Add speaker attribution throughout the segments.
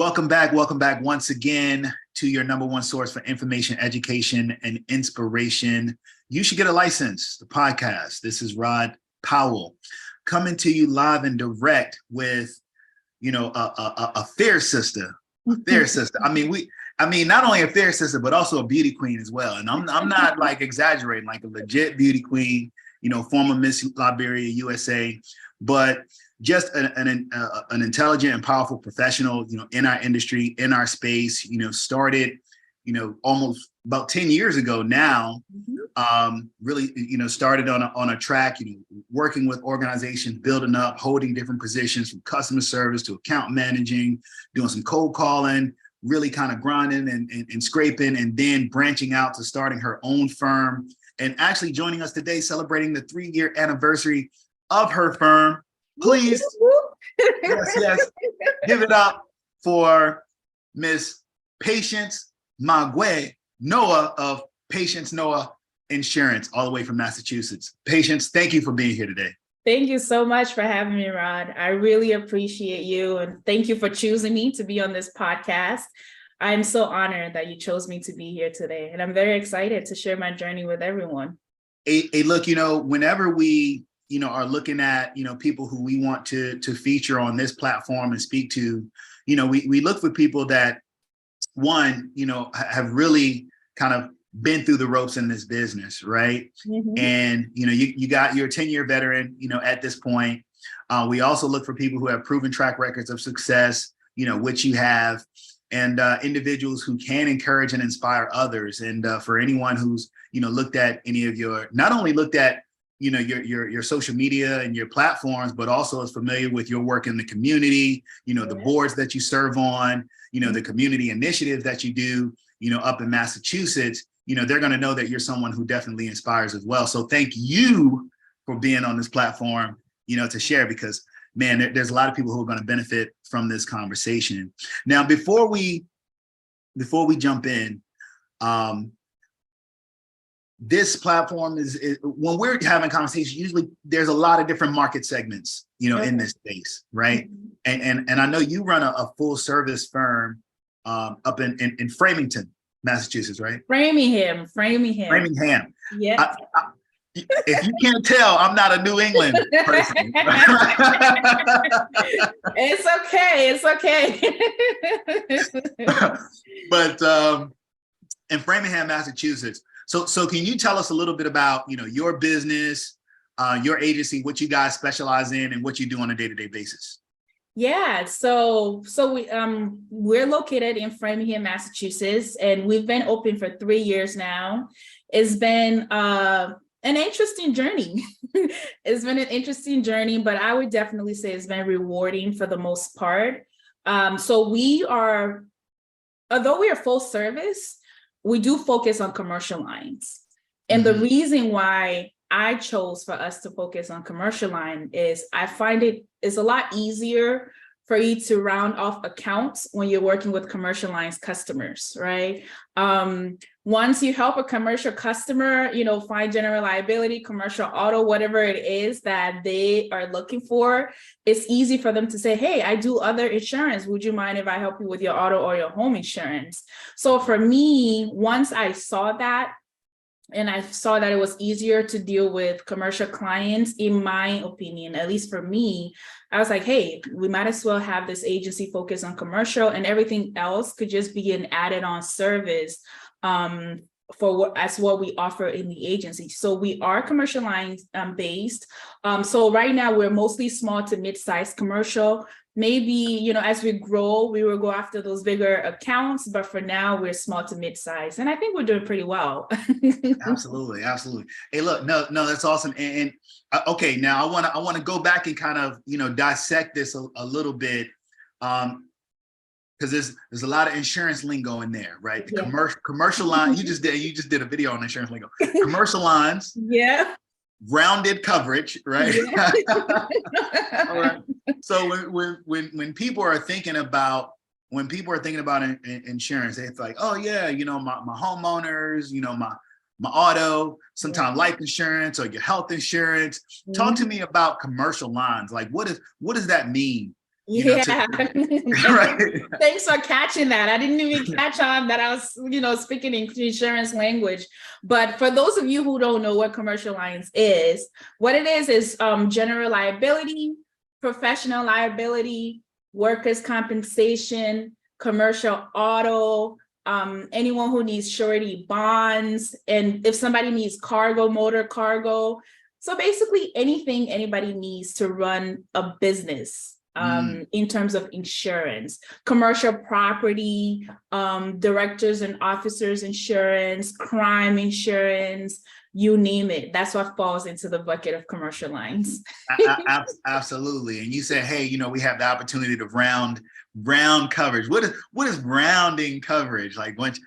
Speaker 1: Welcome back once again to your number one source for information, education, and inspiration. You Should Get a License, the podcast. This is Rod Powell coming to you live and direct with, a fair sister, I mean, not only a fair sister, but also a beauty queen as well. And I'm not like exaggerating, like a legit beauty queen, former Miss Liberia USA, but just an intelligent and powerful professional, in our industry, in our space, started, almost about 10 years ago now, really, started on a track, working with organizations, building up, holding different positions from customer service to account managing, doing some cold calling, really kind of grinding and scraping, and then branching out to starting her own firm, and actually joining us today, celebrating the 3-year anniversary of her firm. Please, yes, give it up for Miss Patience Magwe Noah of Patience Noah Insurance, all the way from Massachusetts. Patience, thank you for being here today.
Speaker 2: Thank you so much for having me, Rod. I really appreciate you, and thank you for choosing me to be on this podcast. I'm so honored that you chose me to be here today, and I'm very excited to share my journey with everyone.
Speaker 1: Hey, look, whenever we are looking at, people who we want to feature on this platform and speak to, we look for people that, one, have really kind of been through the ropes in this business, right? Mm-hmm. And, you got your 10-year veteran, at this point. We also look for people who have proven track records of success, which you have, and individuals who can encourage and inspire others. And for anyone who's, looked at any of not only looked at your social media and your platforms, but also is familiar with your work in the community, the boards that you serve on, the community initiatives that you do, up in Massachusetts, they're going to know that you're someone who definitely inspires as well. So thank you for being on this platform, to share, because man, there's a lot of people who are going to benefit from this conversation. Now, before we jump in, this platform is when we're having conversations, usually there's a lot of different market segments, in this space, right? Mm-hmm. And I know you run a full service firm up in Framingham, Massachusetts, right?
Speaker 2: Framingham.
Speaker 1: Yeah. If you can't tell, I'm not a New England person.
Speaker 2: It's okay.
Speaker 1: But in Framingham, Massachusetts. So can you tell us a little bit about, your business, your agency, what you guys specialize in, and what you do on a day-to-day basis?
Speaker 2: Yeah, so we're located in Framingham, Massachusetts, and we've been open for 3 years now. It's been an interesting journey. It's been an interesting journey, but I would definitely say it's been rewarding for the most part. So although we are full service, we do focus on commercial lines. And the reason why I chose for us to focus on commercial line is I find it's a lot easier for you to round off accounts when you're working with commercial lines customers, right? Once you help a commercial customer, find general liability, commercial auto, whatever it is that they are looking for, it's easy for them to say, hey, I do other insurance. Would you mind if I help you with your auto or your home insurance? So for me, once I saw that, and I saw that it was easier to deal with commercial clients, in my opinion, at least for me, I was like, hey, we might as well have this agency focus on commercial, and everything else could just be an added on service as what we offer in the agency. So we are commercial lines based. So right now we're mostly small to mid-sized commercial. Maybe, as we grow, we will go after those bigger accounts, but for now we're small to mid-size, and I think we're doing pretty well.
Speaker 1: Absolutely. Hey, look, no, that's awesome. And okay, now I want to go back and kind of, dissect this a little bit, because there's a lot of insurance lingo in there, right? The commercial line, you just did a video on insurance lingo. Commercial lines. Yeah. Rounded coverage, right? Yeah. All right. So when people are thinking about insurance, it's like, oh yeah, my homeowners, my auto, sometimes life insurance or your health insurance. Talk to me about commercial lines. Like what does that mean
Speaker 2: Yeah.
Speaker 1: Right.
Speaker 2: Thanks for catching that. I didn't even catch on that I was, speaking in insurance language. But for those of you who don't know what commercial lines is, what it is general liability, professional liability, workers' compensation, commercial auto, anyone who needs surety bonds, and if somebody needs cargo, motor cargo. So basically anything anybody needs to run a business. In terms of insurance, commercial property, directors and officers insurance, crime insurance, you name it. That's what falls into the bucket of commercial lines.
Speaker 1: Absolutely. And you said, hey, we have the opportunity to round coverage. What is rounding coverage? Like once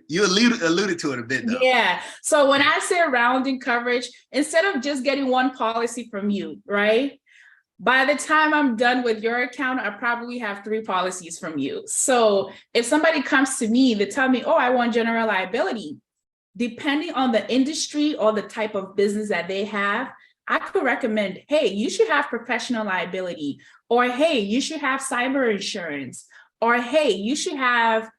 Speaker 1: you alluded to it a bit though.
Speaker 2: Yeah. So when I say rounding coverage, instead of just getting one policy from you, right? By the time I'm done with your account, I probably have 3 policies from you. So if somebody comes to me, they tell me, oh, I want general liability, depending on the industry or the type of business that they have, I could recommend, hey, you should have professional liability, or hey, you should have cyber insurance, or hey, you should have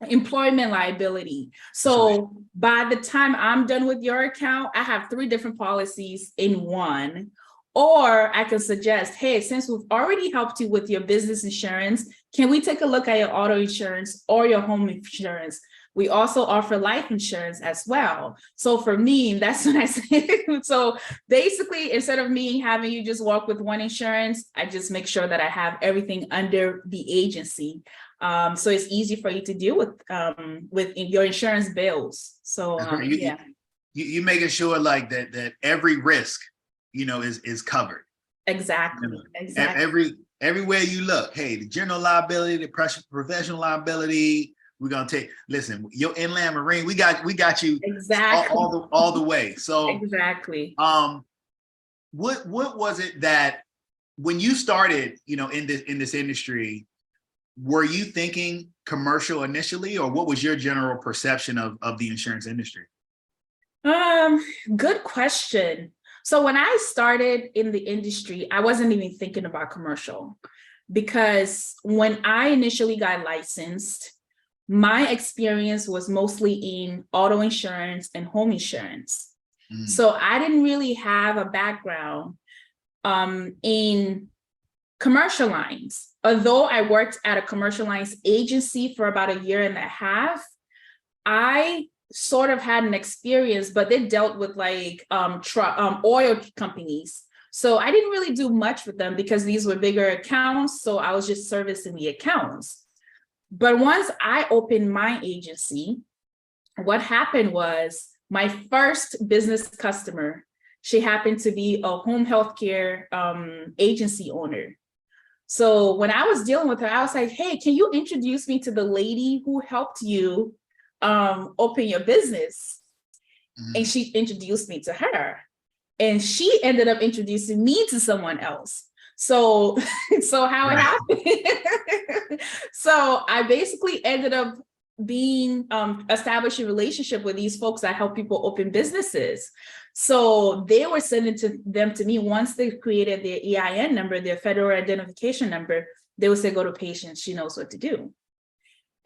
Speaker 2: employment liability. So by the time I'm done with your account, I have 3 different policies in one. Or I can suggest, hey, since we've already helped you with your business insurance, can we take a look at your auto insurance or your home insurance? We also offer life insurance as well. So for me, that's what I say. So basically, instead of me having you just walk with one insurance, I just make sure that I have everything under the agency. So it's easy for you to deal with your insurance bills. So yeah.
Speaker 1: You making sure like that every risk is covered.
Speaker 2: Exactly. Exactly.
Speaker 1: Everywhere you look, hey, the general liability, the professional liability, we're gonna listen, your inland marine, we got you
Speaker 2: exactly
Speaker 1: all the way. So
Speaker 2: exactly.
Speaker 1: What was it that when you started, in this industry, were you thinking commercial initially, or what was your general perception of the insurance industry?
Speaker 2: Good question. So when I started in the industry, I wasn't even thinking about commercial, because when I initially got licensed, my experience was mostly in auto insurance and home insurance. So I didn't really have a background in commercial lines. Although I worked at a commercial lines agency for about 1.5 years, I sort of had an experience, but they dealt with like oil companies. So I didn't really do much with them because these were bigger accounts. So I was just servicing the accounts. But once I opened my agency, what happened was my first business customer, she happened to be a home healthcare agency owner. So when I was dealing with her, I was like, hey, can you introduce me to the lady who helped you open your business? And she introduced me to her, and she ended up introducing me to someone else. So how it happened. So I basically ended up establishing a relationship with these folks that help people open businesses. So they were sending them to me once they created their EIN number, their federal identification number. They would say, go to Patience, she knows what to do.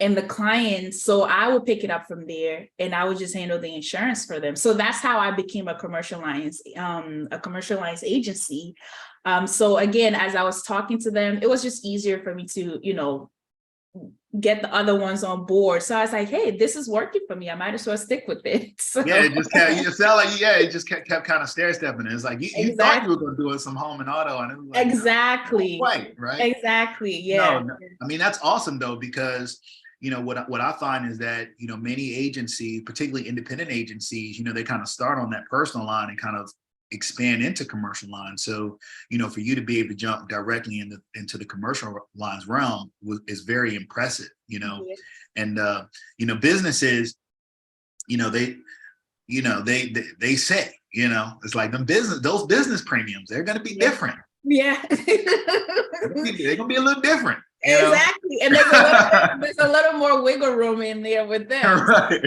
Speaker 2: And the clients, so I would pick it up from there, and I would just handle the insurance for them. So that's how I became a commercial lines agency. So again, as I was talking to them, it was just easier for me to, get the other ones on board. So I was like, hey, this is working for me. I might as well stick with it. So.
Speaker 1: Yeah, it just kept, you sound like, it just kept kind of stair-stepping. It's like, you thought you were going to do some home and auto. And it was like,
Speaker 2: exactly.
Speaker 1: Right.
Speaker 2: Exactly. Yeah.
Speaker 1: No, I mean, that's awesome though, because what I find is that, many agencies, particularly independent agencies, they kind of start on that personal line and kind of expand into commercial lines. So, for you to be able to jump directly into the commercial lines realm is very impressive, Yeah. And, businesses, they say, it's like those business premiums, they're going to be different.
Speaker 2: Yeah.
Speaker 1: They're going to be a little different.
Speaker 2: Exactly. And there's a little more wiggle room in there with them.
Speaker 1: Right.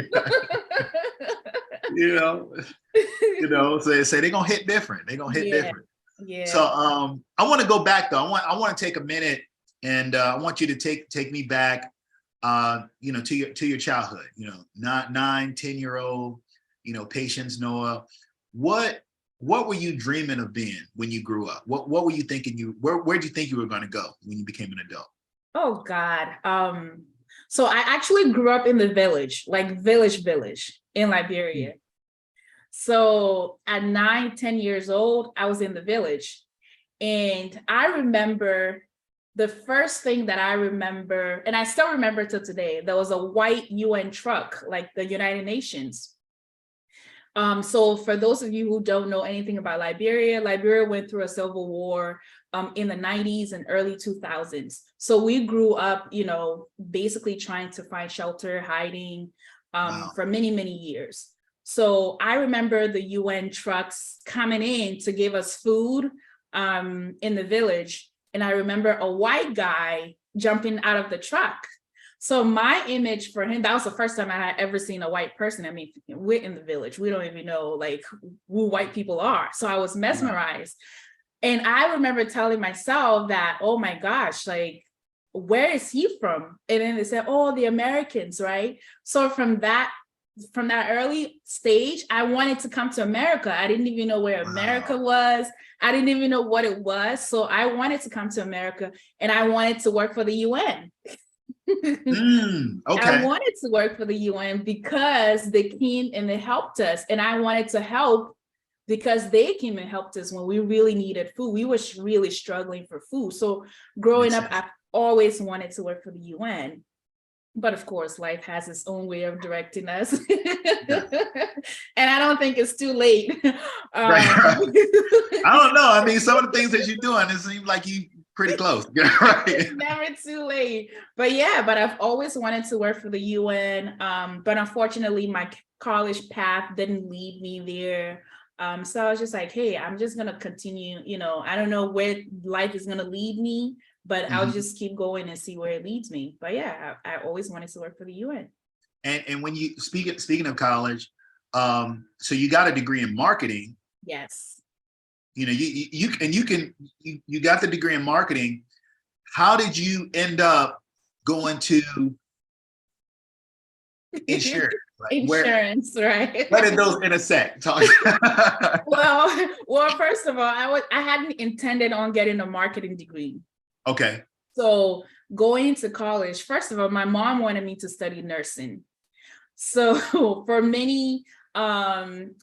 Speaker 1: So they say they're going to hit different. They're going to hit different. So
Speaker 2: Yeah.
Speaker 1: I want to go back though. I want to take a minute and I want you to take me back, to your childhood. Not 9, 10-year-old, Patience Noah. What were you dreaming of being when you grew up? What were you thinking where'd you think you were going to go when you became an adult?
Speaker 2: Oh God. So I actually grew up in the village, like village in Liberia. So at 9, 10 years old, I was in the village. And I remember the first thing that I remember, and I still remember till today, there was a white UN truck, like the United Nations. So for those of you who don't know anything about Liberia, Liberia went through a civil war in the 90s and early 2000s. So we grew up, basically trying to find shelter, hiding
Speaker 1: Wow.
Speaker 2: for many, many years. So I remember the UN trucks coming in to give us food in the village. And I remember a white guy jumping out of the truck. So my image for him, that was the first time I had ever seen a white person. I mean, we're in the village. We don't even know like who white people are. So I was mesmerized. And I remember telling myself that, oh my gosh, like, where is he from? And then they said, oh, the Americans, right? So from that early stage, I wanted to come to America. I didn't even know where America was. I didn't even know what it was. So I wanted to come to America and I wanted to work for the UN.
Speaker 1: Okay.
Speaker 2: I wanted to work for the UN because they came and they helped us. And I wanted to help because they came and helped us when we really needed food. We were really struggling for food. So growing up, I always wanted to work for the UN. But of course, life has its own way of directing us. And I don't think it's too late.
Speaker 1: Right. I don't know. I mean, some of the things that you're doing, it seems like you pretty close. Right.
Speaker 2: It's never too late. But I've always wanted to work for the UN. But unfortunately, my college path didn't lead me there. So I was just like, hey, I'm just going to continue. I don't know where life is going to lead me, but I'll just keep going and see where it leads me. But I always wanted to work for the UN.
Speaker 1: And when you speaking of college, so you got a degree in marketing.
Speaker 2: Yes.
Speaker 1: You got the degree in marketing. How did you end up going to insurance?
Speaker 2: Insurance, right?
Speaker 1: Where did those intersect?
Speaker 2: Well, first of all, I hadn't intended on getting a marketing degree.
Speaker 1: Okay.
Speaker 2: So going to college, first of all, my mom wanted me to study nursing. So for many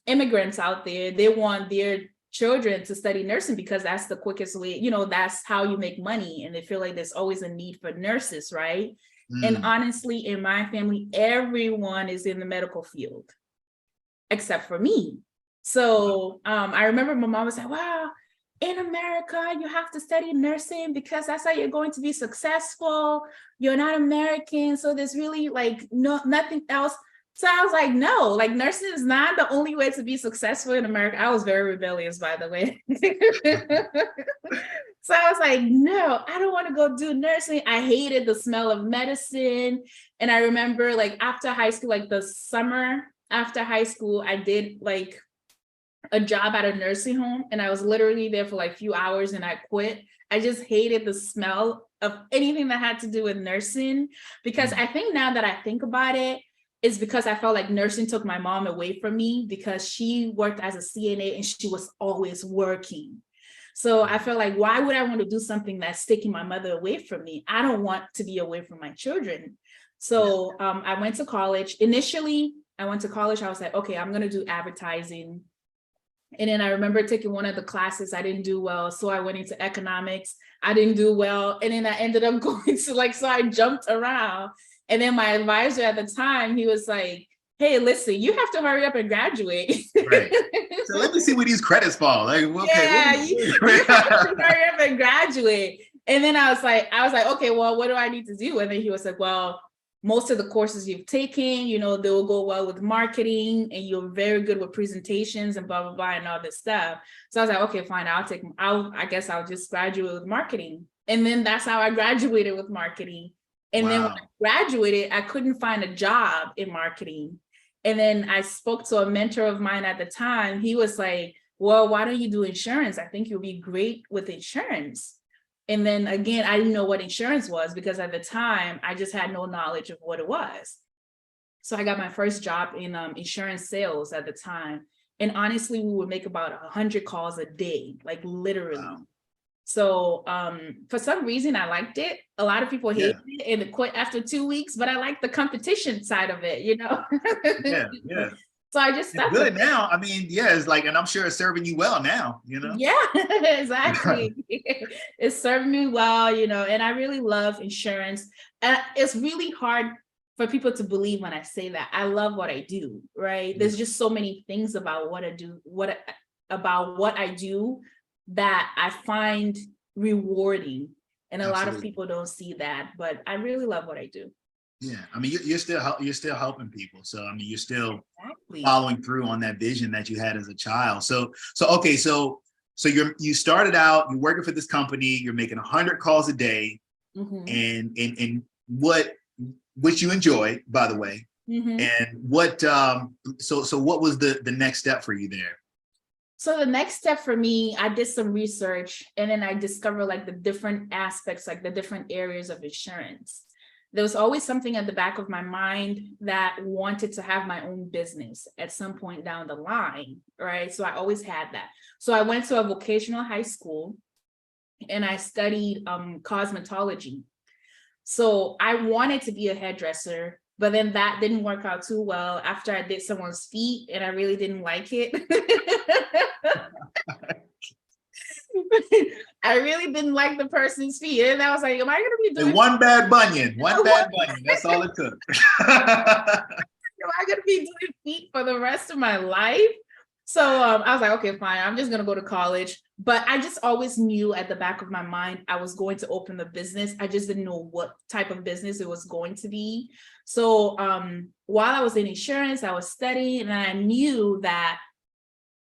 Speaker 2: immigrants out there, they want their children to study nursing because that's the quickest way, that's how you make money. And they feel like there's always a need for nurses, right? And honestly, in my family, everyone is in the medical field, except for me. So I remember my mom was like, wow, in America, you have to study nursing because that's how you're going to be successful. You're not American. So there's really like nothing else. So I was like, no, like nursing is not the only way to be successful in America. I was very rebellious, by the way. So I was like, no, I don't want to go do nursing. I hated the smell of medicine. And I remember like after high school, like the summer after high school, I did like a job at a nursing home. And I was literally there for like a few hours and I quit. I just hated the smell of anything that had to do with nursing, because I think now that I think about it, it's because I felt like nursing took my mom away from me because she worked as a CNA and she was always working. So I felt like, why would I want to do something that's taking my mother away from me? I don't want to be away from my children. So I went to college. Initially, I went to college. I was like, okay, I'm going to do advertising. And then I remember taking one of the classes. I didn't do well. So I went into economics. I didn't do well. And then I ended up going to so I jumped around. And then my advisor at the time, he was like, hey, listen, you have to hurry up and graduate.
Speaker 1: Right. So let me see where these credits fall. Like, okay,
Speaker 2: yeah, you have to hurry up and graduate. And then I was like, okay, well, what do I need to do? And then he was like, well, most of the courses you've taken, they will go well with marketing and you're very good with presentations and blah, blah, blah, and all this stuff. So I was like, okay, fine, I guess I'll just graduate with marketing. And then that's how I graduated with marketing. And then when I graduated, I couldn't find a job in marketing. And then I spoke to a mentor of mine at the time. He was like, well, why don't you do insurance? I think you'll be great with insurance. And then again, I didn't know what insurance was because at the time I just had no knowledge of what it was. So I got my first job in insurance sales at the time. And honestly, we would make about 100 calls a day, like literally.
Speaker 1: Wow.
Speaker 2: So for some reason, I liked it. A lot of people hated it and it quit after 2 weeks, but I like the competition side of it, you know?
Speaker 1: Yeah, yeah.
Speaker 2: So I just
Speaker 1: It's good now. I mean, yeah, it's like, and I'm sure it's serving you well now, you know?
Speaker 2: Yeah, exactly. It's serving me well, you know, and I really love insurance. And it's really hard for people to believe when I say that. I love what I do, right? There's just so many things about what I do, about what I do that I find rewarding. And a lot of people don't see that, but I really love what I do.
Speaker 1: Yeah, I mean, you're still helping people. So I mean, you're still following through on that vision that you had as a child. So okay, so you started out, you're working for this company, you're making 100 calls a day, and which you enjoy, by the way. And what so what was the next step for you there?
Speaker 2: So the next step for me, I did some research and then I discovered like the different aspects, like the different areas of insurance. There was always something at the back of my mind that wanted to have my own business at some point down the line, right? So I always had that. So I went to a vocational high school and I studied cosmetology. So I wanted to be a hairdresser, but then that didn't work out too well after I did someone's feet and I really didn't like it. I really didn't like the person's feet. And I was like, am I going to be doing
Speaker 1: one bad bunion? One bad bunion. That's all it took.
Speaker 2: Am I going to be doing feet for the rest of my life? So I was like, okay, fine. I'm just going to go to college. But I just always knew at the back of my mind, I was going to open the business. I just didn't know what type of business it was going to be. So while I was in insurance, I was studying and I knew that,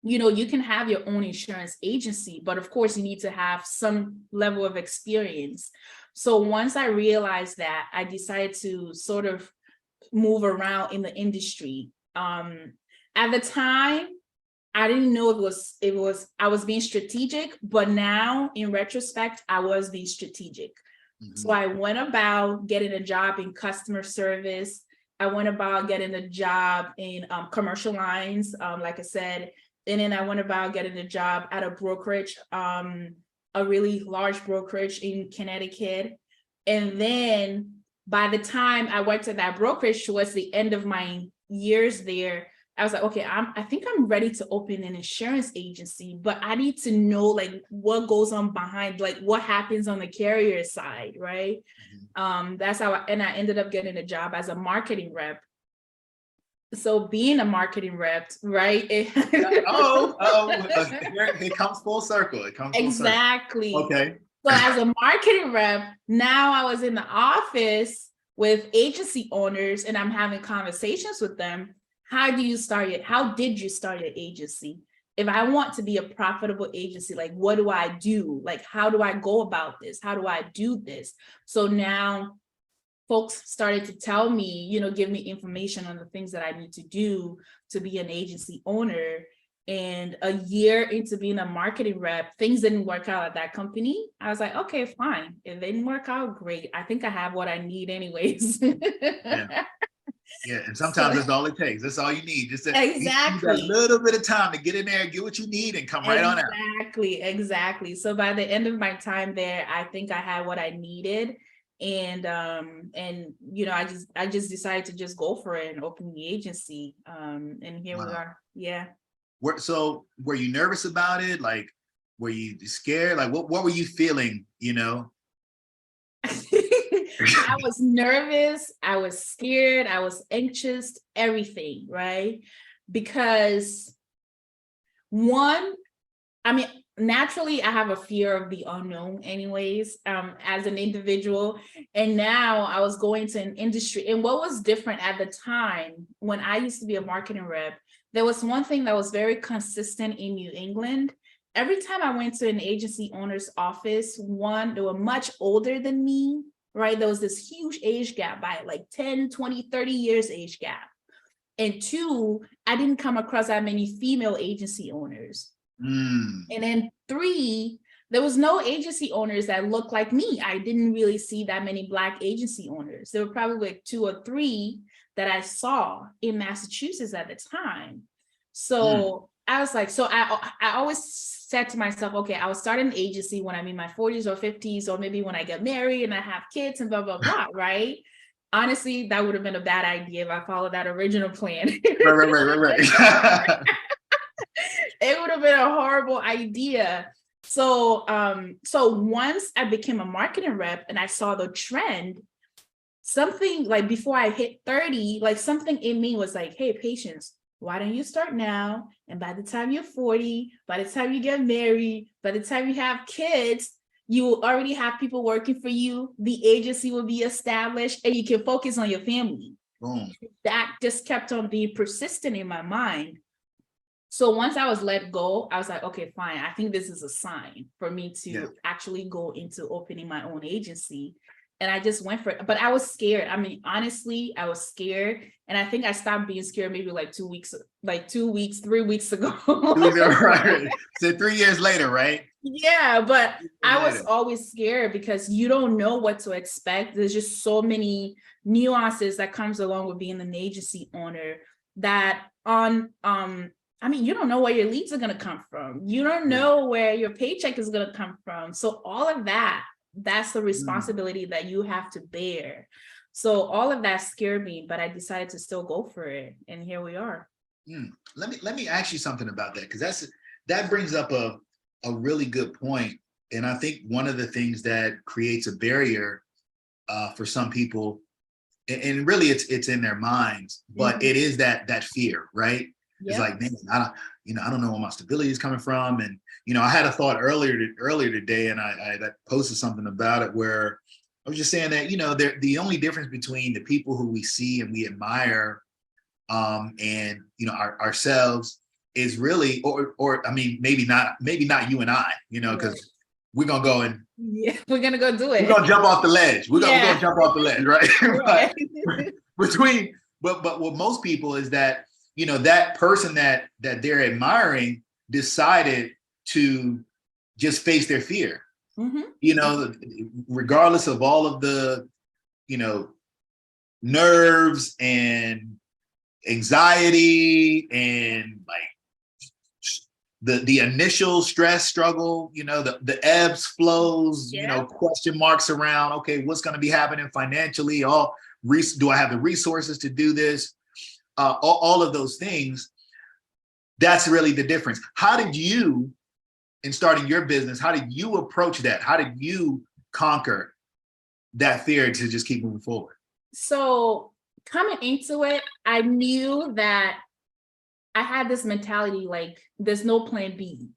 Speaker 2: you know, you can have your own insurance agency, but of course you need to have some level of experience. So once I realized that, I decided to sort of move around in the industry. At the time, I didn't know I was being strategic, but now in retrospect, I was being strategic. So I went about getting a job in customer service. I went about getting a job in commercial lines, like I said, and then I went about getting a job at a brokerage, a really large brokerage in Connecticut. And then by the time I went to that brokerage towards the end of my years there, I was like, okay, I think I'm ready to open an insurance agency, but I need to know like what goes on behind, like what happens on the carrier side, right? That's how I ended up getting a job as a marketing rep. So being a marketing rep, right? It
Speaker 1: comes full circle. It comes
Speaker 2: exactly.
Speaker 1: Full circle. Okay.
Speaker 2: So as a marketing rep, now I was in the office with agency owners and I'm having conversations with them. How did you start your agency? If I want to be a profitable agency, like what do I do? Like, how do I go about this? How do I do this? So now folks started to tell me, you know, give me information on the things that I need to do to be an agency owner. And a year into being a marketing rep, things didn't work out at that company. I was like, okay, fine. It didn't work out, great. I think I have what I need anyways.
Speaker 1: Yeah, and sometimes that's all it takes. That's all you need. Just
Speaker 2: exactly
Speaker 1: a little bit of time to get in there, get what you need, and come right on out.
Speaker 2: Exactly. So by the end of my time there, I think I had what I needed. And you know, I just decided to just go for it and open the agency. And here we are. Yeah.
Speaker 1: So were you nervous about it? Like, were you scared? Like, what were you feeling, you know?
Speaker 2: I was nervous, I was scared, I was anxious, everything, right? Because one, I mean, naturally, I have a fear of the unknown anyways, as an individual. And now I was going to an industry. And what was different at the time when I used to be a marketing rep, there was one thing that was very consistent in New England. Every time I went to an agency owner's office, one, they were much older than me, right? There was this huge age gap by like 10, 20, 30 years age gap. And two, I didn't come across that many female agency owners. And then 3, there was no agency owners that looked like me. I didn't really see that many Black agency owners. There were probably like 2 or 3 that I saw in Massachusetts at the time. So I was like, so I always said to myself, okay, I will start an agency when I'm in my 40s or 50s, or maybe when I get married and I have kids and blah, blah, blah, right? Honestly, that would have been a bad idea if I followed that original plan.
Speaker 1: Right.
Speaker 2: It would have been a horrible idea. So, so once I became a marketing rep and I saw the trend, something like before I hit 30, like something in me was like, hey, Patience, why don't you start now? And by the time you're 40, by the time you get married, by the time you have kids, you will already have people working for you. The agency will be established and you can focus on your family.
Speaker 1: Boom.
Speaker 2: That just kept on being persistent in my mind. So once I was let go, I was like, okay, fine. I think this is a sign for me to actually go into opening my own agency. And I just went for it. But I was scared. I mean, honestly, I was scared. And I think I stopped being scared maybe like 3 weeks ago.
Speaker 1: Right. So 3 years later, right?
Speaker 2: Yeah, but I was always scared because you don't know what to expect. There's just so many nuances that comes along with being an agency owner that I mean, you don't know where your leads are going to come from. You don't know where your paycheck is going to come from. So all of that, that's the responsibility that you have to bear. So all of that scared me, but I decided to still go for it. And here we are.
Speaker 1: Let me ask you something about that, because that brings up a really good point. And I think one of the things that creates a barrier for some people, and really it's in their minds, but it is that fear, right? It's like, man, I don't know where my stability is coming from. And, I had a thought earlier today, and I posted something about it where I was just saying that, the only difference between the people who we see and we admire and, ourselves is really, or I mean, maybe not you and I, because we're going to go and
Speaker 2: we're going to go do it.
Speaker 1: We're going to jump off the ledge. We're going to jump off the ledge, right? But what most people is that, that person that they're admiring decided to just face their fear, regardless of all of the, nerves and anxiety and like the initial stress struggle, the ebbs, flows, question marks around, okay, what's going to be happening financially? Do I have the resources to do this? All of those things. That's really the difference. How did you, in starting your business, how did you approach that? How did you conquer that fear to just keep moving forward?
Speaker 2: So coming into it, I knew that I had this mentality like there's no plan B.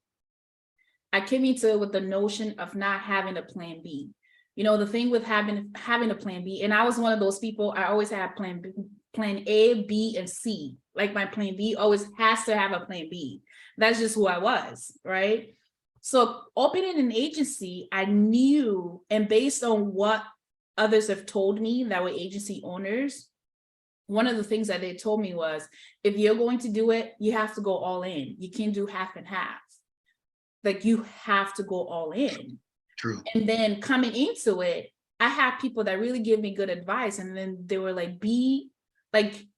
Speaker 2: I came into it with the notion of not having a plan B. The thing with having a plan B, and I was one of those people, I always had plan A, B, and C. Like my plan B always has to have a plan B. That's just who I was, right? So opening an agency, I knew, and based on what others have told me that were agency owners, one of the things that they told me was, if you're going to do it, you have to go all in. You can't do half and half. Like you have to go all in.
Speaker 1: True.
Speaker 2: And then coming into it, I had people that really gave me good advice. And then they were like, be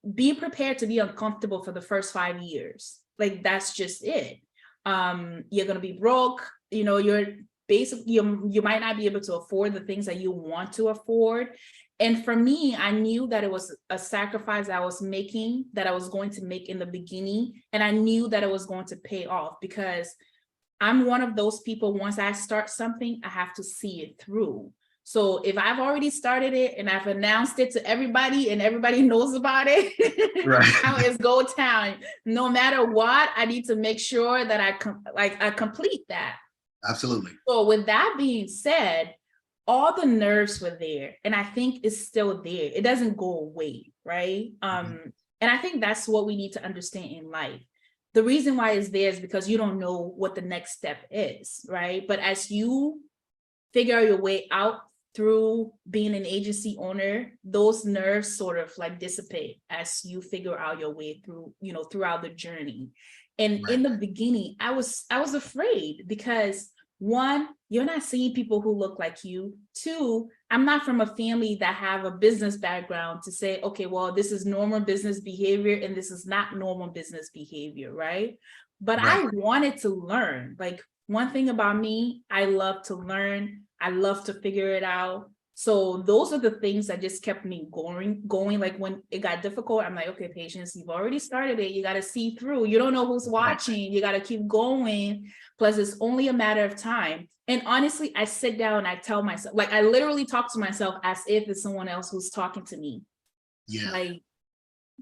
Speaker 2: prepared to be uncomfortable for the first 5 years. Like, that's just it. You're going to be broke. You're basically, you might not be able to afford the things that you want to afford. And for me, I knew that it was a sacrifice I was making, that I was going to make in the beginning. And I knew that it was going to pay off, because I'm one of those people, once I start something, I have to see it through. So if I've already started it and I've announced it to everybody and everybody knows about it, now it's go time. No matter what, I need to make sure that I complete that.
Speaker 1: Absolutely.
Speaker 2: So with that being said, all the nerves were there, and I think it's still there. It doesn't go away, right? And I think that's what we need to understand in life. The reason why it's there is because you don't know what the next step is, right? But as you figure your way out through being an agency owner, those nerves sort of like dissipate as you figure out your way through, throughout the journey. And
Speaker 1: Right.
Speaker 2: in the beginning, I was afraid because one, you're not seeing people who look like you. Two, I'm not from a family that have a business background to say, okay, well, this is normal business behavior and this is not normal business behavior, right? But
Speaker 1: Right.
Speaker 2: I wanted to learn. Like, one thing about me, I love to learn. I love to figure it out. So those are the things that just kept me going. Like when it got difficult, I'm like, okay, patience, you've already started it. You got to see through. You don't know who's watching. You got to keep going. Plus, it's only a matter of time. And honestly, I sit down and I tell myself, like, I literally talk to myself as if it's someone else who's talking to me.
Speaker 1: Yeah.
Speaker 2: Like,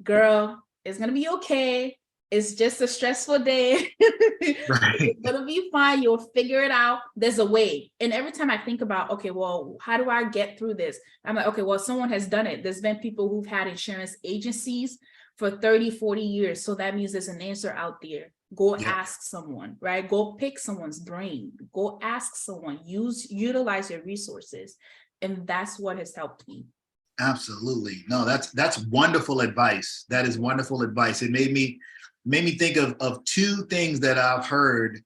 Speaker 2: girl, it's going to be okay. It's just a stressful day.
Speaker 1: Right.
Speaker 2: It's gonna be fine. You'll figure it out. There's a way. And every time I think about, okay, well, how do I get through this? I'm like, okay, well, someone has done it. There's been people who've had insurance agencies for 30, 40 years. So that means there's an answer out there. Go ask someone, right? Go pick someone's brain. Go ask someone. Utilize your resources. And that's what has helped me.
Speaker 1: Absolutely. No, that's wonderful advice. That is wonderful advice. It made me think of two things that I've heard.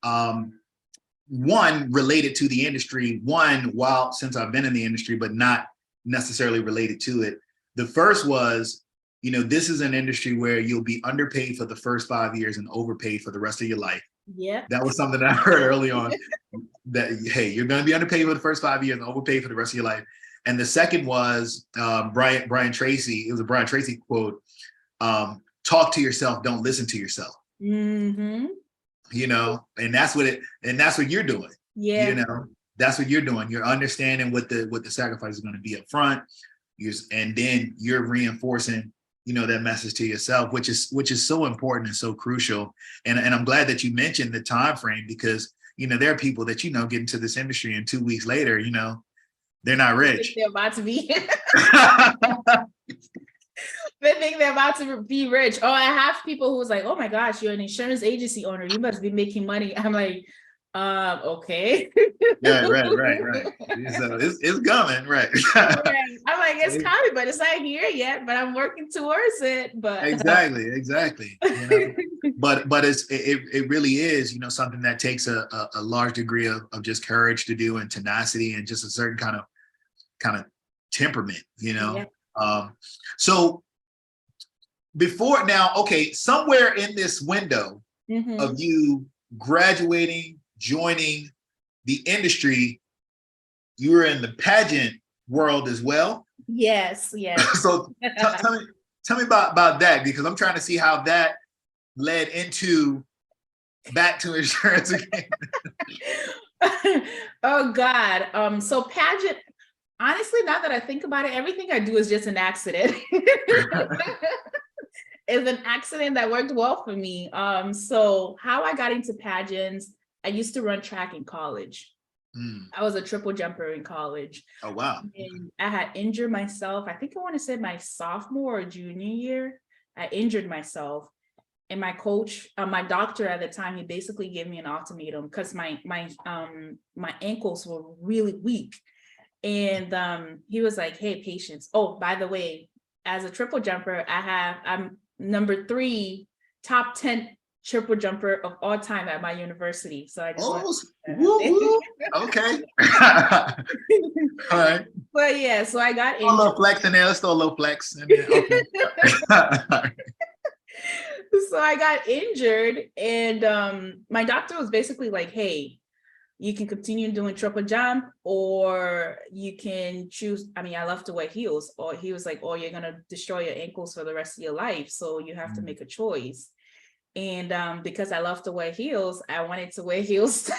Speaker 1: One related to the industry, one since I've been in the industry, but not necessarily related to it. The first was, this is an industry where you'll be underpaid for the first 5 years and overpaid for the rest of your life.
Speaker 2: Yeah.
Speaker 1: That was something that I heard early on, that, hey, you're going to be underpaid for the first 5 years and overpaid for the rest of your life. And the second was Brian Tracy. It was a Brian Tracy quote. Talk to yourself, don't listen to yourself.
Speaker 2: Mm-hmm.
Speaker 1: And that's what you're doing.
Speaker 2: Yeah.
Speaker 1: That's what you're doing. You're understanding what the sacrifice is going to be up front. And then you're reinforcing, that message to yourself, which is so important and so crucial. And I'm glad that you mentioned the time frame, because there are people that get into this industry and 2 weeks later, they're not rich.
Speaker 2: They're about to be. They think they're about to be rich. Oh, I have people who's like, oh my gosh, you're an insurance agency owner. You must be making money. I'm like, okay.
Speaker 1: Yeah, right. So it's coming, right?
Speaker 2: Right. I'm like, it's coming, but it's not here yet. But I'm working towards it. But
Speaker 1: exactly. But it really is, something that takes a large degree of just courage to do, and tenacity, and just a certain kind of temperament, Yeah. So before now, okay, somewhere in this window of you graduating, joining the industry, you were in the pageant world as well.
Speaker 2: Yes.
Speaker 1: So tell me about that, because I'm trying to see how that led into back to insurance again.
Speaker 2: Oh God. So pageant, honestly, now that I think about it, everything I do is just an accident. It's an accident that worked well for me. So how I got into pageants, I used to run track in college. I was a triple jumper in college.
Speaker 1: Oh, wow.
Speaker 2: And I had injured myself. I think I want to say my sophomore or junior year, I injured myself. And my coach, my doctor at the time, he basically gave me an ultimatum because my ankles were really weak. And he was like, hey, patience. Oh, by the way, as a triple jumper, I'm number 3 top 10 triple jumper of all time at my university. So I just
Speaker 1: okay. All right.
Speaker 2: But yeah, so I got
Speaker 1: injured. A little flex in there. Let's throw a little flex in there. Okay.
Speaker 2: So I got injured, and my doctor was basically like, hey, you can continue doing triple jump, or you can choose. I mean, I love to wear heels, or he was like, oh, you're going to destroy your ankles for the rest of your life. So you have to make a choice. And because I love to wear heels, I wanted to wear heels.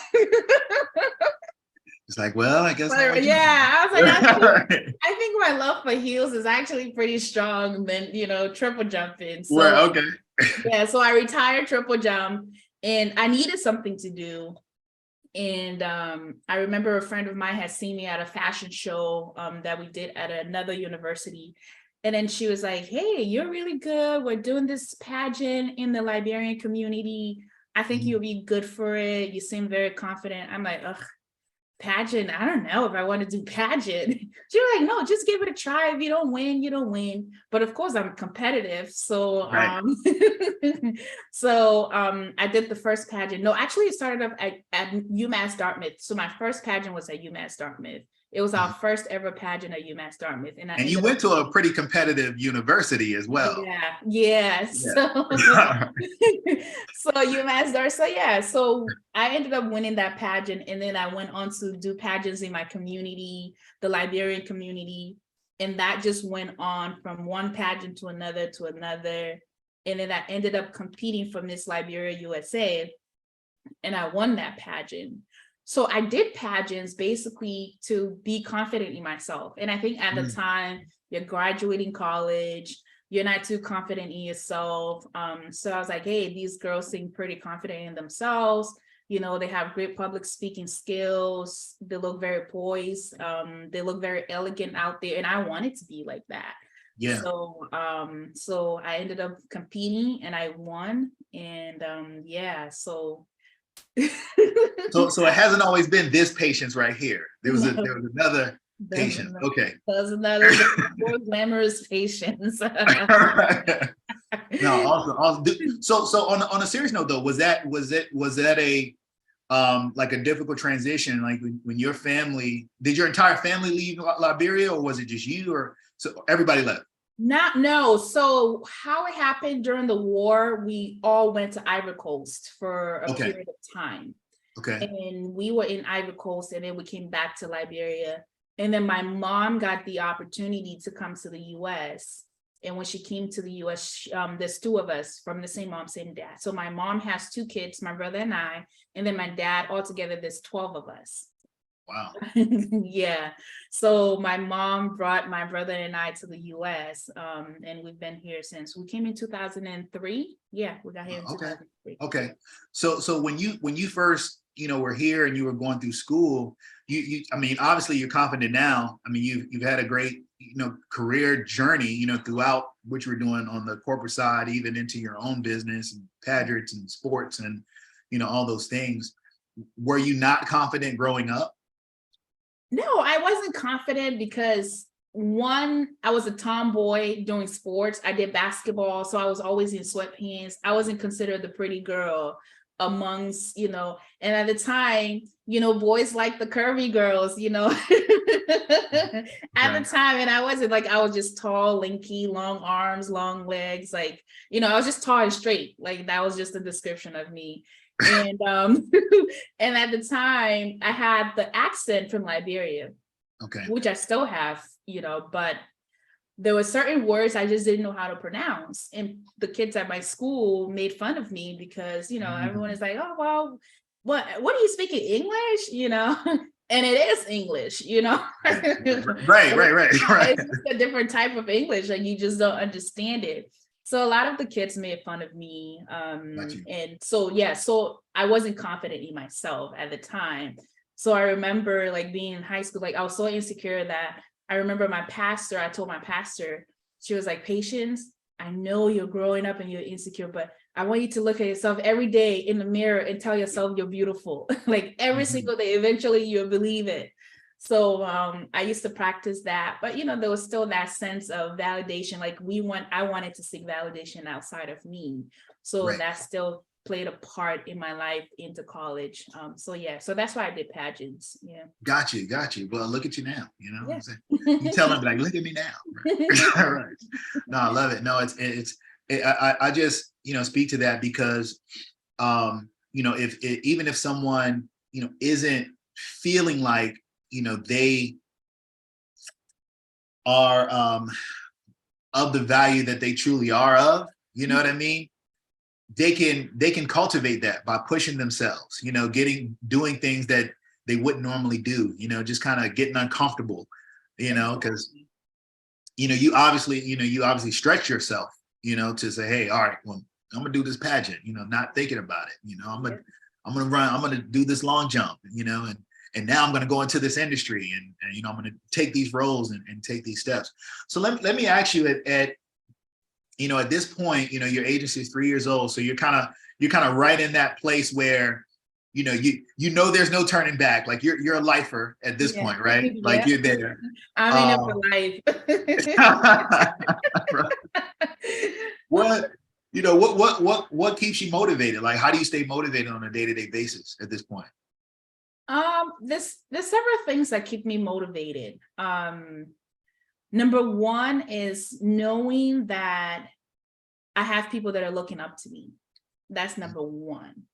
Speaker 1: It's like, well, I guess.
Speaker 2: Yeah, I was like, I think my love for heels is actually pretty strong than, triple jumping. So,
Speaker 1: well, okay.
Speaker 2: Yeah, so I retired triple jump, and I needed something to do. And I remember a friend of mine had seen me at a fashion show that we did at another university. And then she was like, hey, you're really good. We're doing this pageant in the Liberian community. I think you'll be good for it. You seem very confident. I'm like, ugh, pageant, I don't know if I want to do pageant. She was like, no, just give it a try. If you don't win, you don't win. But of course I'm competitive. So,
Speaker 1: Right.
Speaker 2: I did the first pageant. No, actually it started up at UMass Dartmouth. So my first pageant was at UMass Dartmouth. It was our first ever pageant at UMass Dartmouth. And
Speaker 1: And you went to a pretty competitive university as well.
Speaker 2: Yeah. So, so UMass Dartmouth. So yeah, so I ended up winning that pageant, and then I went on to do pageants in my community, the Liberian community, and that just went on from one pageant to another to another. And then I ended up competing for Miss Liberia USA, and I won that pageant. So I did pageants basically to be confident in myself. And I think at the time, you're graduating college, you're not too confident in yourself. So I was like, hey, these girls seem pretty confident in themselves. You know, they have great public speaking skills. They look very poised. They look very elegant out there. And I wanted to be like that.
Speaker 1: Yeah.
Speaker 2: So I ended up competing and I won. And so
Speaker 1: So it hasn't always been this patience right here. There was another patience. Okay.
Speaker 2: There's another more glamorous patience.
Speaker 1: No, awesome. So on a serious note though, was that a like a difficult transition? Like when your family, did your entire family leave Liberia, or was it just you, or so everybody left?
Speaker 2: No. So how it happened during the war, we all went to Ivory Coast for a period of time.
Speaker 1: Okay.
Speaker 2: And we were in Ivory Coast, and then we came back to Liberia. And then my mom got the opportunity to come to the US. And when she came to the US, there's two of us from the same mom, same dad. So my mom has two kids, my brother and I, and then my dad, altogether, there's 12 of us.
Speaker 1: Wow.
Speaker 2: Yeah. So my mom brought my brother and I to the US, and we've been here since. We came in 2003. Yeah, we got here in 2003.
Speaker 1: Okay. So when you first, were here and you were going through school, I mean, obviously you're confident now. I mean, you've had a great, career journey, throughout what you were doing on the corporate side, even into your own business and pageants and sports and, all those things. Were you not confident growing up?
Speaker 2: No, I wasn't confident because one, I was a tomboy doing sports. I did basketball, so I was always in sweatpants. I wasn't considered the pretty girl amongst, and at the time, boys like the curvy girls, at the time. And I wasn't like, I was just tall, lanky, long arms, long legs. Like, I was just tall and straight. Like that was just a description of me. And and at the time I had the accent from Liberia, which I still have, but there were certain words I just didn't know how to pronounce. And the kids at my school made fun of me because, everyone is like, oh, well, what are you speaking English? And it is English,
Speaker 1: Right.
Speaker 2: It's just a different type of English. Like you just don't understand it. So a lot of the kids made fun of me. And so I wasn't confident in myself at the time. So I remember like being in high school, like I was so insecure that I remember I told my pastor, she was like, Patience, I know you're growing up and you're insecure, but I want you to look at yourself every day in the mirror and tell yourself you're beautiful. Like every single day, eventually you'll believe it. So I used to practice that, but there was still that sense of validation. Like I wanted to seek validation outside of me. So that still played a part in my life into college. So that's why I did pageants. Yeah.
Speaker 1: Got you. Well, look at you now, what I'm saying? You tell them like, look at me now. Right. No, I love it. No, I just, speak to that because, even if someone, isn't feeling like, they are of the value that they truly are of, what I mean? They can cultivate that by pushing themselves, doing things that they wouldn't normally do, just kind of getting uncomfortable, because, you obviously stretch yourself, to say, hey, all right, well, I'm gonna do this pageant, not thinking about it, I'm gonna do this long jump, and now I'm going to go into this industry and I'm going to take these roles and take these steps. So let me ask you at this point, your agency is 3 years old. So you're kind of right in that place where, there's no turning back. Like you're a lifer at this point, right? Like you're there.
Speaker 2: I'm in it for life.
Speaker 1: What keeps you motivated? Like, how do you stay motivated on a day-to-day basis at this point?
Speaker 2: There's several things that keep me motivated. Number one is knowing that I have people that are looking up to me. That's number one.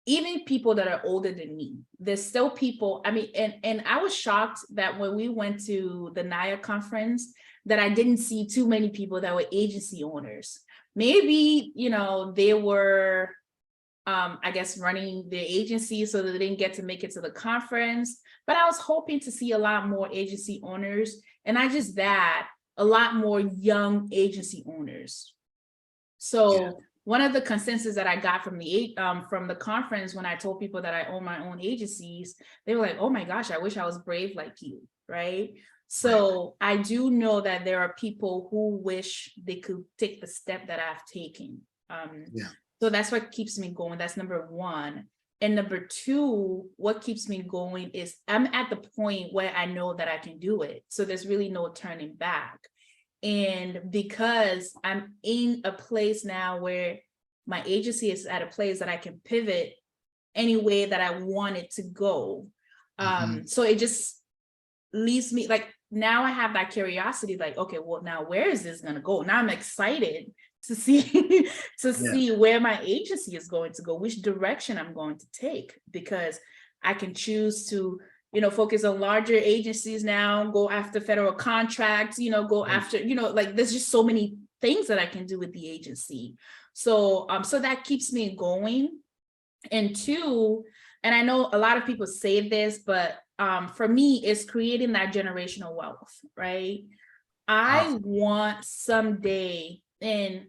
Speaker 2: Even people that are older than me, there's still people. I mean, and I was shocked that when we went to the NIA conference, that I didn't see too many people that were agency owners. Maybe, they were, I guess, running their agency, so that they didn't get to make it to the conference. But I was hoping to see a lot more agency owners, and not just that, a lot more young agency owners. So one of the consensus that I got from the conference, when I told people that I own my own agencies, they were like, "Oh my gosh, I wish I was brave like you," right? So I do know that there are people who wish they could take the step that I've taken. So that's what keeps me going. That's number one. And number two, what keeps me going is I'm at the point where I know that I can do it. So there's really no turning back. And because I'm in a place now where my agency is at a place that I can pivot any way that I want it to go. So it just leaves me, like, now I have that curiosity, like, okay, well, now where is this going to go? Now I'm excited to see see where my agency is going to go, which direction I'm going to take, because I can choose to, focus on larger agencies now, go after federal contracts, go after, like, there's just so many things that I can do with the agency. So, so that keeps me going. And two, and I know a lot of people say this, but for me, it's creating that generational wealth, right? I want someday, and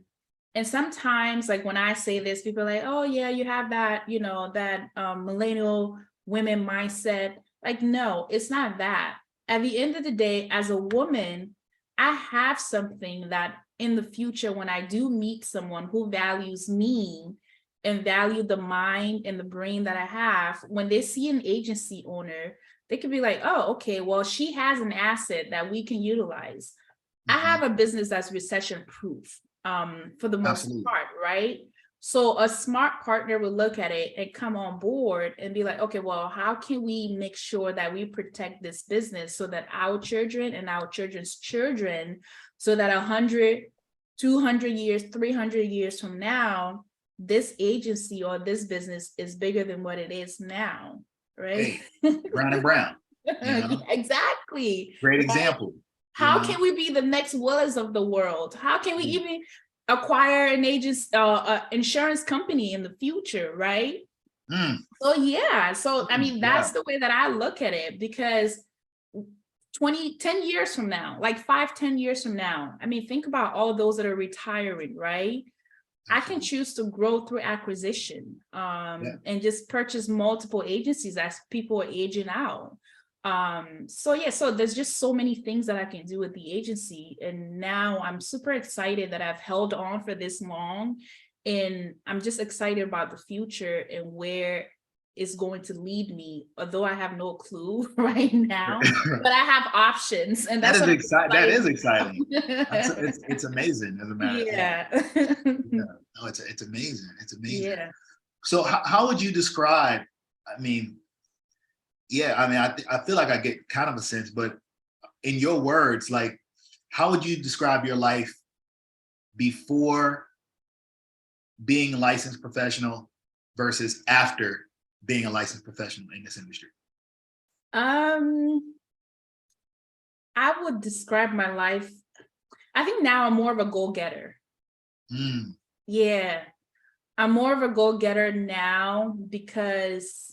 Speaker 2: sometimes, like, when I say this, people are like, "Oh yeah, you have that, that millennial women mindset." Like, no, it's not that. At the end of the day, as a woman, I have something that in the future, when I do meet someone who values me and value the mind and the brain that I have, when they see an agency owner, they could be like, "Oh, okay, well, she has an asset that we can utilize." I have a business that's recession proof, for the most part, right? So a smart partner will look at it and come on board and be like, "Okay, well, how can we make sure that we protect this business so that our children and our children's children, so that 100, 200 years, 300 years from now, this agency or this business is bigger than what it is now," right?
Speaker 1: Hey, Brown and Brown.
Speaker 2: Exactly.
Speaker 1: Great example.
Speaker 2: How can we be the next Willis of the world? How can we even acquire an insurance company in the future, right? So I mean, that's the way that I look at it, because 10 years from now, like 5-10 years from now, I mean, think about all those that are retiring, right? I can choose to grow through acquisition, and just purchase multiple agencies as people are aging out. So there's just so many things that I can do with the agency. And now I'm super excited that I've held on for this long, and I'm just excited about the future and where it's going to lead me, although I have no clue right now, but I have options. And that's exciting.
Speaker 1: That is exciting. It's amazing, as a matter of fact. No, it's amazing. It's amazing.
Speaker 2: Yeah.
Speaker 1: So how would you describe, I mean, I feel like I get kind of a sense, but in your words, like, how would you describe your life before being a licensed professional versus after being a licensed professional in this industry?
Speaker 2: I would describe my life, I think now I'm more of a go-getter. Yeah, I'm more of a go-getter now, because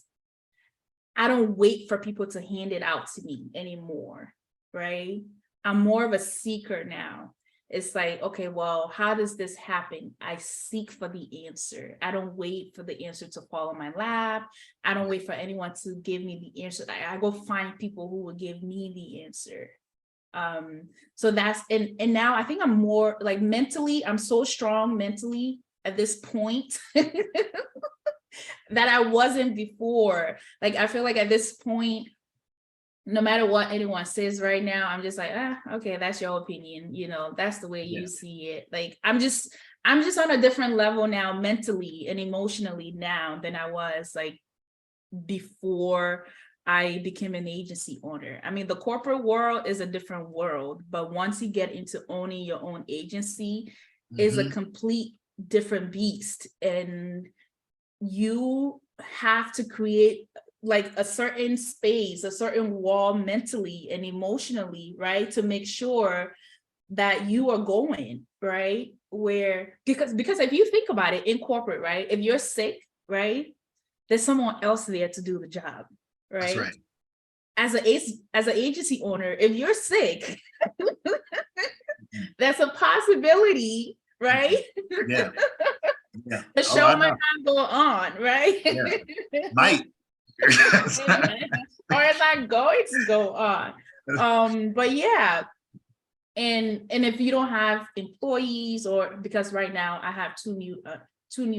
Speaker 2: I don't wait for people to hand it out to me anymore, right? I'm more of a seeker now. It's like, okay, well, how does this happen? I seek for the answer. I don't wait for the answer to fall in my lap. I don't wait for anyone to give me the answer. I go find people who will give me the answer. So that's, and now I think I'm more like mentally, I'm so strong mentally at this point that I wasn't before. Like, I feel like at this point, no matter what anyone says right now, I'm just like, okay, that's your opinion. You know, that's the way you see it. Like, I'm just on a different level now, mentally and emotionally now than I was like before I became an agency owner. I mean, the corporate world is a different world, but once you get into owning your own agency, is a complete different beast. And you have to create like a certain space, a certain wall mentally and emotionally, right? To make sure that you are going, right? Where, because if you think about it in corporate, right? If you're sick, right? There's someone else there to do the job, right?
Speaker 1: That's right.
Speaker 2: As an agency owner, if you're sick, that's a possibility, right?
Speaker 1: Yeah. Yeah.
Speaker 2: The show might not go on, right?
Speaker 1: Yeah. Might.
Speaker 2: Or is not going to go on. But yeah. And if you don't have employees, or because right now I have two new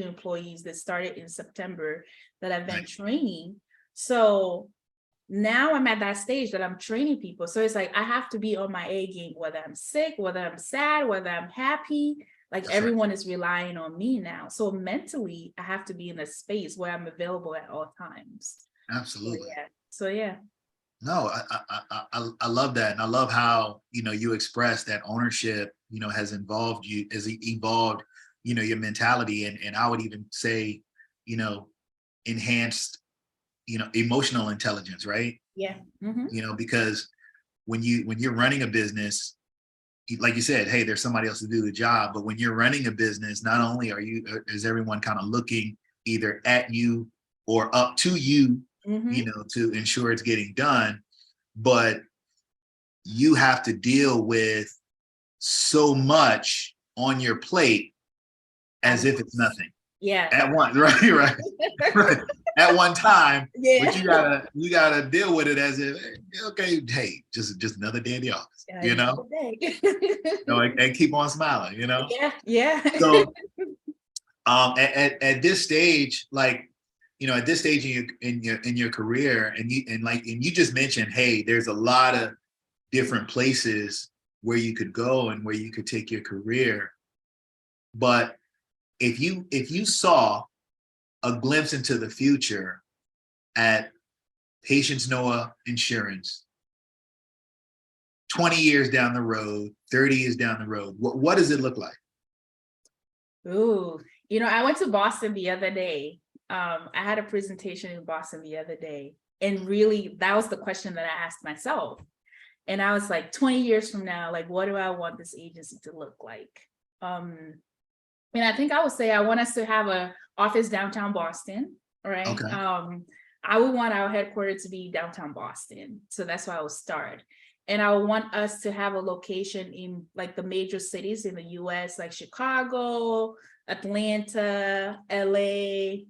Speaker 2: employees that started in September that I've been training. So now I'm at that stage that I'm training people. So it's like I have to be on my A game, whether I'm sick, whether I'm sad, whether I'm happy. Like, that's everyone is relying on me now. So mentally, I have to be in a space where I'm available at all times.
Speaker 1: Absolutely.
Speaker 2: So yeah.
Speaker 1: No, I love that. And I love how, you express that ownership, has evolved your mentality. And I would even say, enhanced, emotional intelligence, right?
Speaker 2: Yeah.
Speaker 1: Because when you're running a business, like you said, hey, there's somebody else to do the job. But when you're running a business, not only is everyone kind of looking either at you or up to you, to ensure it's getting done, but you have to deal with so much on your plate as if it's nothing.
Speaker 2: Yeah.
Speaker 1: At once, right. At one time, but you gotta deal with it as if, okay, hey, just another day in the office, and keep on smiling,
Speaker 2: Yeah.
Speaker 1: So, at this stage, like, at this stage in your career, and you just mentioned, hey, there's a lot of different places where you could go and where you could take your career, but if you saw a glimpse into the future at Patience Noah Insurance, 20 years down the road, 30 years down the road, what does it look like?
Speaker 2: Ooh, I went to Boston the other day. I had a presentation in Boston the other day, and really that was the question that I asked myself. And I was like, 20 years from now, like, what do I want this agency to look like? And I think I would say I want us to have an office downtown Boston, right?
Speaker 1: Okay.
Speaker 2: I would want our headquarters to be downtown Boston. So that's why I would start. And I would want us to have a location in like the major cities in the US, like Chicago, Atlanta, LA,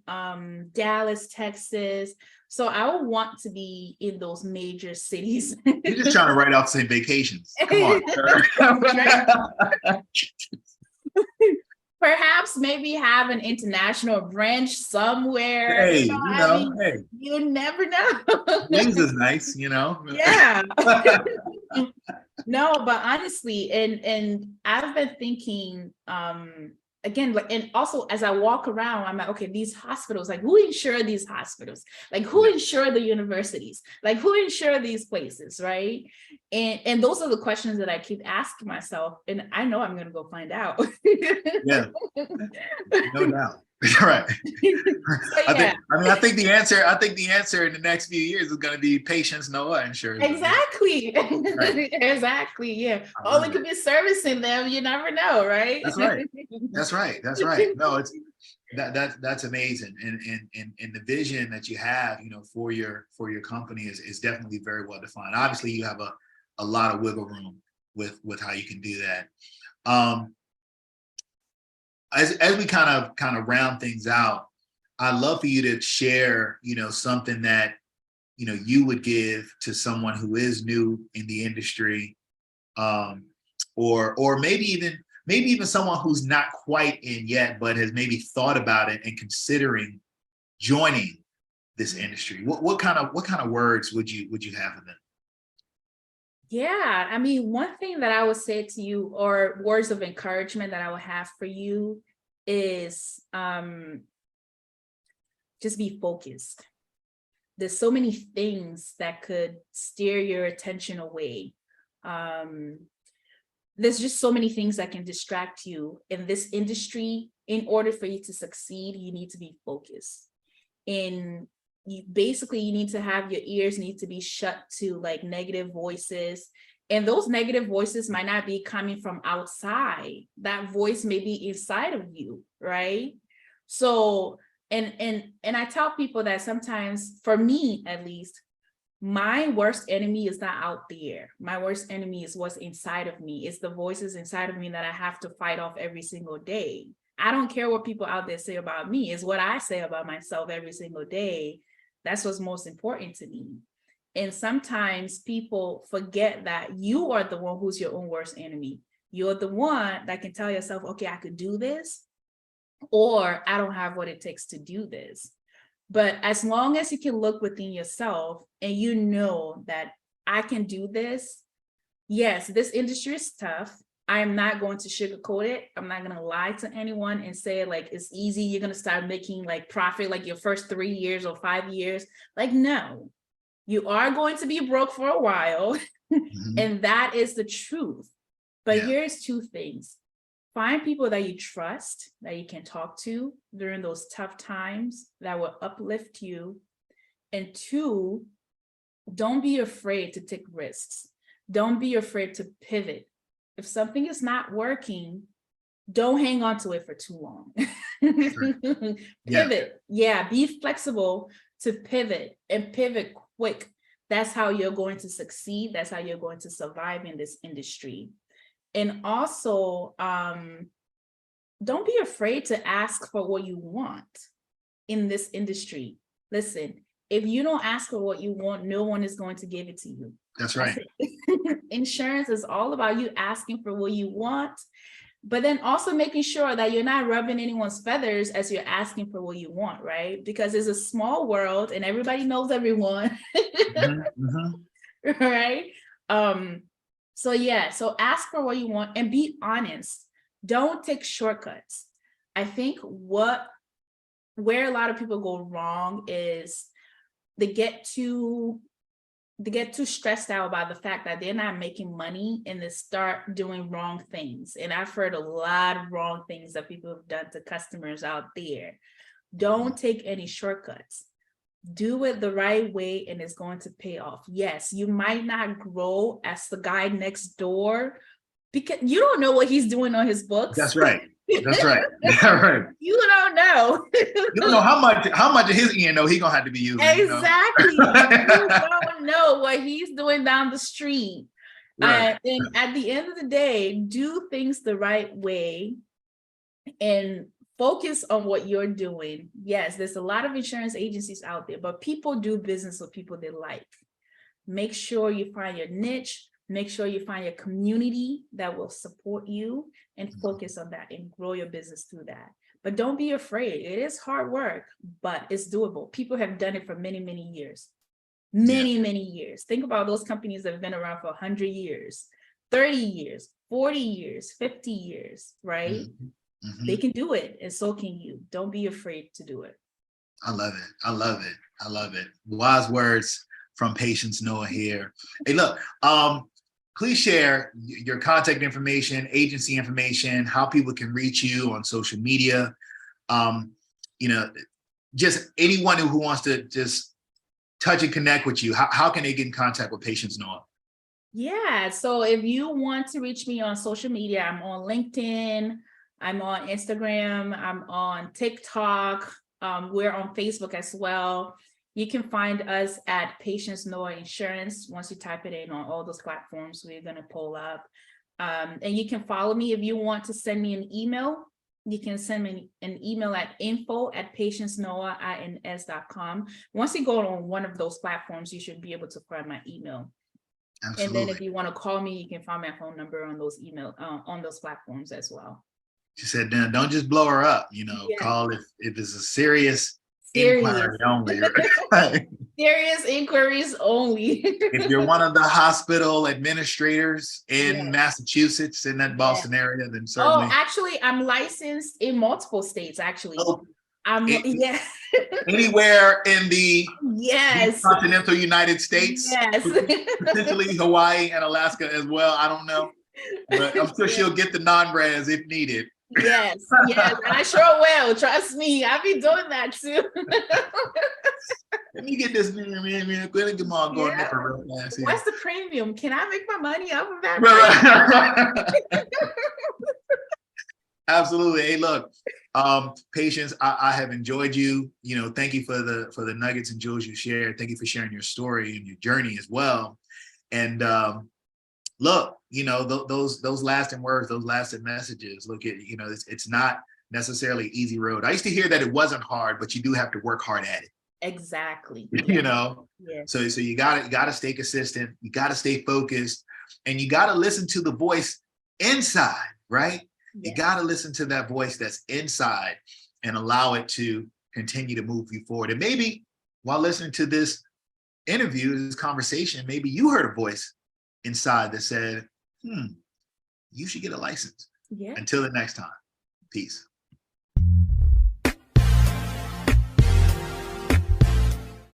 Speaker 2: Dallas, Texas. So I would want to be in those major cities.
Speaker 1: You're just trying to write off some vacations. Come on.
Speaker 2: Perhaps maybe have an international branch somewhere.
Speaker 1: Hey,
Speaker 2: hey. You never know.
Speaker 1: Wings is nice,
Speaker 2: Yeah. No, but honestly, and I've been thinking, again, like, and also as I walk around, I'm like, okay, these hospitals, like, who insure these hospitals? Like, who insure the universities? Like, who insure these places, right? And those are the questions that I keep asking myself, and I know I'm going to go find out.
Speaker 1: Yeah, no doubt. Right. I think the answer in the next few years is going to be Patience Noah Insurance.
Speaker 2: Exactly. Right. Exactly. Yeah. Oh, we could be servicing them. You never know, right?
Speaker 1: That's right. No, it's that's amazing. And the vision that you have, for your company is definitely very well defined. Obviously, you have a lot of wiggle room with how you can do that. As we kind of round things out, I'd love for you to share, something that, you would give to someone who is new in the industry, or maybe even someone who's not quite in yet, but has maybe thought about it and considering, joining this industry? What kind of words would you have for them?
Speaker 2: Yeah, I mean, one thing that I would say to you, or words of encouragement that I would have for you, is just be focused. There's so many things that could steer your attention away. There's just so many things that can distract you in this industry. In order for you to succeed, you need to be focused. And you need to have your ears need to be shut to like negative voices. And those negative voices might not be coming from outside. That voice may be inside of you, right? So, and I tell people that sometimes, for me at least, my worst enemy is not out there. My worst enemy is what's inside of me. It's the voices inside of me that I have to fight off every single day. I don't care what people out there say about me. It's what I say about myself every single day. That's what's most important to me. And sometimes people forget that you are the one who's your own worst enemy. You're the one that can tell yourself, okay, I could do this, or I don't have what it takes to do this. But as long as you can look within yourself and you know that I can do this, yes, this industry is tough. I am not going to sugarcoat it. I'm not going to lie to anyone and say like it's easy. You're going to start making like profit like your first 3 years or 5 years. Like, no, you are going to be broke for a while. And that is the truth. But here's two things. Find people that you trust, that you can talk to during those tough times that will uplift you. And two, don't be afraid to take risks. Don't be afraid to pivot. If something is not working, don't hang on to it for too long. Pivot. Yeah, be flexible to pivot and pivot quick. That's how you're going to succeed. That's how you're going to survive in this industry. And also, don't be afraid to ask for what you want in this industry. Listen, if you don't ask for what you want, no one is going to give it to you.
Speaker 1: That's right.
Speaker 2: Insurance is all about you asking for what you want, but then also making sure that you're not rubbing anyone's feathers as you're asking for what you want, right? Because it's a small world and everybody knows everyone. Right? So ask for what you want and be honest. Don't take shortcuts. I think where a lot of people go wrong is they get too stressed out about the fact that they're not making money and they start doing wrong things. And I've heard a lot of wrong things that people have done to customers out there. Don't take any shortcuts. Do it the right way and it's going to pay off. Yes, you might not grow as the guy next door because you don't know what he's doing on his books.
Speaker 1: That's right. That's right. Yeah, right.
Speaker 2: You don't know.
Speaker 1: You don't know how much of his E&O he gonna have to be using.
Speaker 2: Exactly. You don't know what he's doing down the street. Right. And at the end of the day, do things the right way and focus on what you're doing. Yes, there's a lot of insurance agencies out there, but people do business with people they like. Make sure you find your niche. Make sure you find your community that will support you and focus on that and grow your business through that. But don't be afraid. It is hard work, but it's doable. People have done it for many, many years. Many years. Think about those companies that have been around for 100 years, 30 years, 40 years, 50 years, right? They can do it, and so can you. Don't be afraid to do it.
Speaker 1: I love it. I love it. I love it. Wise words from Patience Noah here. Hey, look, please share your contact information, agency information, how people can reach you on social media. Just anyone who wants to just touch and connect with you, how can they get in contact with Patience Noah?
Speaker 2: Yeah, so if you want to reach me on social media, I'm on LinkedIn, I'm on Instagram, I'm on TikTok, we're on Facebook as well. You can find us at Patience Noah Insurance. Once you type it in on all those platforms, we're going to pull up. And you can follow me. If you want to send me an email, you can send me an email at info@patienceNoah.com. Once you go on one of those platforms, you should be able to find my email. Absolutely. And then if you want to call me, you can find my phone number on those on those platforms as well.
Speaker 1: She said, don't just blow her up, call if it's a serious inquiry only. Right?
Speaker 2: Serious inquiries only.
Speaker 1: If you're one of the hospital administrators in
Speaker 2: Yes.
Speaker 1: Massachusetts, in that Boston area, then
Speaker 2: Oh,
Speaker 1: certainly.
Speaker 2: actually, I'm licensed in multiple states, actually.
Speaker 1: Oh,
Speaker 2: Yeah.
Speaker 1: anywhere in the
Speaker 2: Yes.
Speaker 1: continental United States,
Speaker 2: Yes.
Speaker 1: potentially Hawaii and Alaska as well. I don't know, but I'm sure
Speaker 2: Yes.
Speaker 1: she'll get the non-brands if needed.
Speaker 2: Yes, yes, and I sure will. Trust me, I'll be doing that too.
Speaker 1: Let me get this man. Let them all going
Speaker 2: Yeah.
Speaker 1: real fast here.
Speaker 2: What's the premium? Can I make my money off of that?
Speaker 1: Right. Absolutely. Hey, look, Patience, I have enjoyed you. You know, thank you for the nuggets and jewels you shared. Thank you for sharing your story and your journey as well. And look, you know, those lasting words, those lasting messages. Look at, you know, it's not necessarily an easy road. I used to hear that it wasn't hard, but you do have to work hard at it.
Speaker 2: Exactly.
Speaker 1: You know,
Speaker 2: yeah.
Speaker 1: So you gotta stay consistent. You gotta stay focused, and you gotta listen to the voice inside, right? You gotta listen to that voice that's inside and allow it to continue to move you forward. And maybe while listening to this interview, this conversation, maybe you heard a voice inside that said, you should get a license.
Speaker 2: Yeah.
Speaker 1: Until the next time, peace.